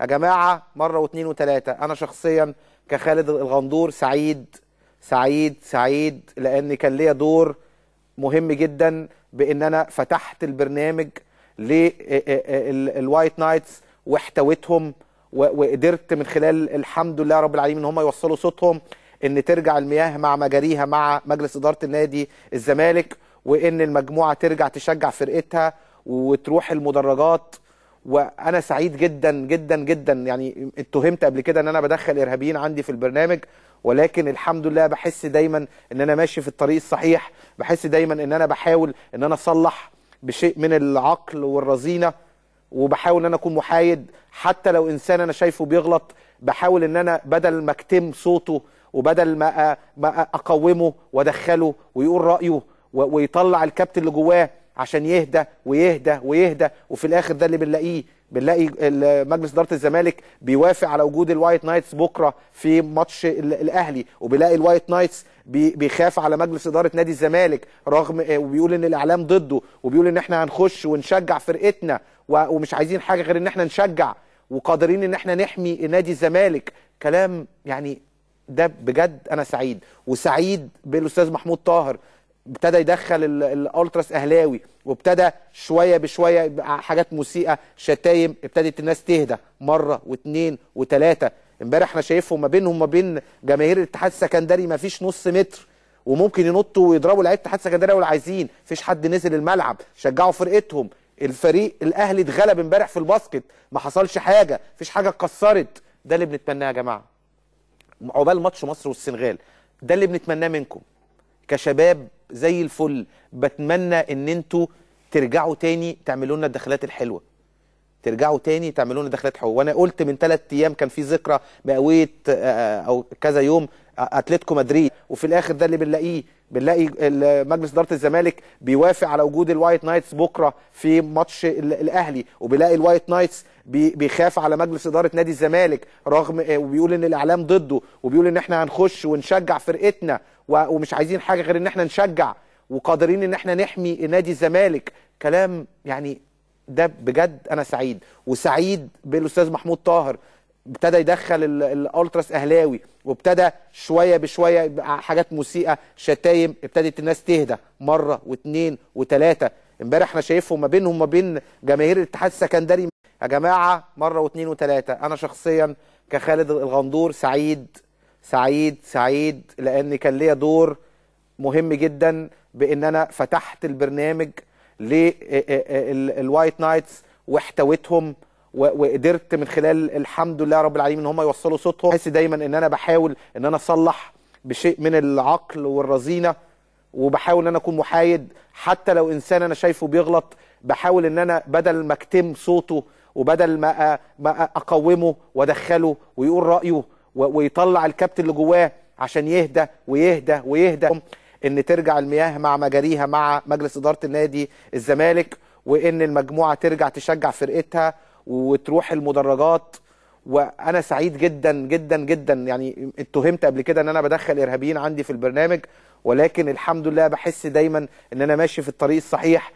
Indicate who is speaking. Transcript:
Speaker 1: يا جماعة مرة واثنين وثلاثة. أنا شخصيا كخالد الغندور سعيد لأن كان ليا دور مهم جدا بأن أنا فتحت البرنامج للوايت نايتس واحتويتهم، وقدرت من خلال الحمد لله رب العالمين ان هم يوصلوا صوتهم ان ترجع المياه مع مجاريها مع مجلس إدارة النادي الزمالك، وان المجموعة ترجع تشجع فرقتها وتروح المدرجات. وانا سعيد جدا جدا جدا. يعني اتهمت قبل كده ان انا بدخل ارهابيين عندي في البرنامج، ولكن الحمد لله بحس دايما ان انا ماشي في الطريق الصحيح، بحس دايما ان انا بحاول ان انا اصلح بشيء من العقل والرزينة، وبحاول ان انا اكون محايد حتى لو انسان انا شايفه بيغلط. بحاول ان انا بدل ما اكتم صوته وبدل ما اقومه وادخله ويقول رايه ويطلع الكبت اللي جواه عشان يهدى ويهدى ويهدى، وفي الاخر ده اللي بنلاقي مجلس اداره الزمالك بيوافق على وجود الوايت نايتس بكره في ماتش الاهلي، وبيلاقي الوايت نايتس بيخاف على مجلس اداره نادي الزمالك رغم وبيقول ان الاعلام ضده، وبيقول ان احنا هنخش ونشجع فرقتنا ومش عايزين حاجه غير ان احنا نشجع وقادرين ان احنا نحمي نادي الزمالك. كلام يعني ده بجد انا سعيد. وسعيد بالاستاذ محمود طاهر ابتدى يدخل الالتراس اهلاوي، وابتدى شويه بشويه حاجات مسيئه شتايم، ابتدت الناس تهدى مره واثنين وثلاثه. امبارح احنا شايفهم ما بينهم وما بين جماهير الاتحاد السكندري ما فيش نص متر، وممكن ينطوا ويضربوا لعيبه الاتحاد السكندري ولا عايزين. مفيش حد نزل الملعب شجعوا فرقتهم. الفريق الاهلي اتغلب امبارح في الباسكت، ما حصلش حاجه، مفيش حاجه اتكسرت. ده اللي بنتمناه يا جماعه عقبال ماتش مصر والسنغال. ده اللي بنتمناه منكم كشباب زي الفل. بتمنى ان انتوا ترجعوا تاني تعملوا لنا الدخلات الحلوه، ترجعوا تاني تعملوا لنا دخلات حلوه. وانا قلت من 3 ايام كان في ذكرى مئويه او كذا يوم اتلتيكو مدريد، وفي الاخر ده اللي بنلاقي مجلس اداره الزمالك بيوافق على وجود الوايت نايتس بكره في ماتش الاهلي، وبيلاقي الوايت نايتس بيخاف على مجلس اداره نادي الزمالك رغم وبيقول ان الاعلام ضده، وبيقول ان احنا هنخش ونشجع فرقتنا ومش عايزين حاجه غير ان احنا نشجع وقادرين ان احنا نحمي نادي الزمالك. كلام يعني ده بجد انا سعيد. وسعيد بالاستاذ محمود طاهر ابتدى يدخل الالتراس اهلاوي، وابتدى شويه بشويه حاجات مسيئه شتايم، ابتدت الناس تهدى مره واثنين وثلاثه. امبارح احنا شايفهم ما بينهم وما بين جماهير الاتحاد السكندري. يا جماعه مره واثنين وثلاثه. انا شخصيا كخالد الغندور سعيد لان كان ليا دور مهم جدا بان انا فتحت البرنامج للوايت نايتس واحتويتهم، وقدرت من خلال الحمد لله رب العالمين ان هم يوصلوا صوتهم. بحس دايما ان انا بحاول ان انا اصلح بشيء من العقل والرزينه، وبحاول ان انا اكون محايد حتى لو انسان انا شايفه بيغلط. بحاول ان انا بدل ما اكتم صوته وبدل ما اقومه وادخله ويقول رايه ويطلع الكبت اللي جواه عشان يهدى ويهدى ويهدى، ان ترجع المياه مع مجاريها مع مجلس اداره النادي الزمالك، وان المجموعه ترجع تشجع فرقتها وتروح المدرجات. وانا سعيد جدا جدا جدا. يعني اتهمت قبل كده ان انا بدخل ارهابيين عندي في البرنامج، ولكن الحمد لله بحس دايما ان انا ماشي في الطريق الصحيح.